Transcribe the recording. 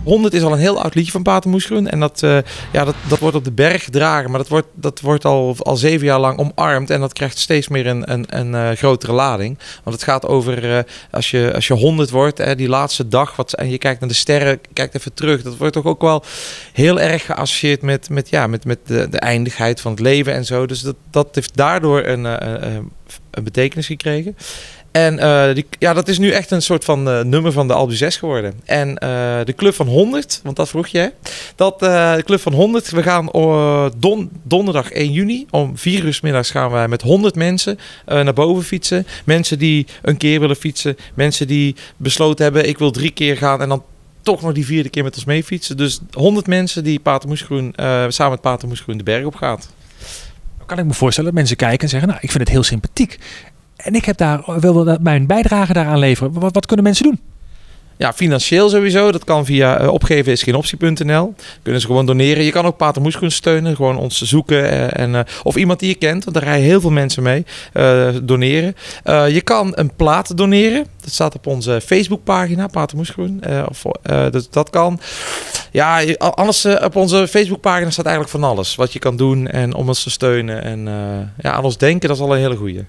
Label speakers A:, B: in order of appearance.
A: 100 is al een heel oud liedje van Pater Moesgroen. En dat wordt op de berg gedragen. Maar dat wordt al 7 jaar lang omarmd. En dat krijgt steeds meer een grotere lading. Want het gaat over als je 100 wordt, die laatste dag. En je kijkt naar de sterren, kijkt even terug. Dat wordt toch ook wel heel erg geassocieerd met de eindigheid van het leven en zo. Dus dat heeft daardoor een betekenis gekregen. En dat is nu echt een soort van nummer van de Alpe 6 geworden. En de Club van 100, want dat vroeg je, hè? De Club van 100, we gaan donderdag 1 juni om 4 uur 's middags gaan wij met 100 mensen naar boven fietsen. Mensen die een keer willen fietsen, mensen die besloten hebben, ik wil 3 keer gaan en dan toch nog die 4e keer met ons mee fietsen. Dus 100 mensen die samen met Pater Moesgroen de berg op gaat.
B: Dan kan ik me voorstellen dat mensen kijken en zeggen, nou, ik vind het heel sympathiek. En ik wil mijn bijdrage daaraan leveren. Wat kunnen mensen doen?
A: Ja, financieel sowieso. Dat kan via opgevenisgeenoptie.nl. Kunnen ze gewoon doneren. Je kan ook Pater Moesgroen steunen. Gewoon ons zoeken. Of iemand die je kent. Want daar rijden heel veel mensen mee. Doneren. Je kan een plaat doneren. Dat staat op onze Facebookpagina. Pater Moesgroen. Dus dat kan. Ja, anders op onze Facebookpagina staat eigenlijk van alles. Wat je kan doen en om ons te steunen. En aan ons denken, dat is al een hele goeie.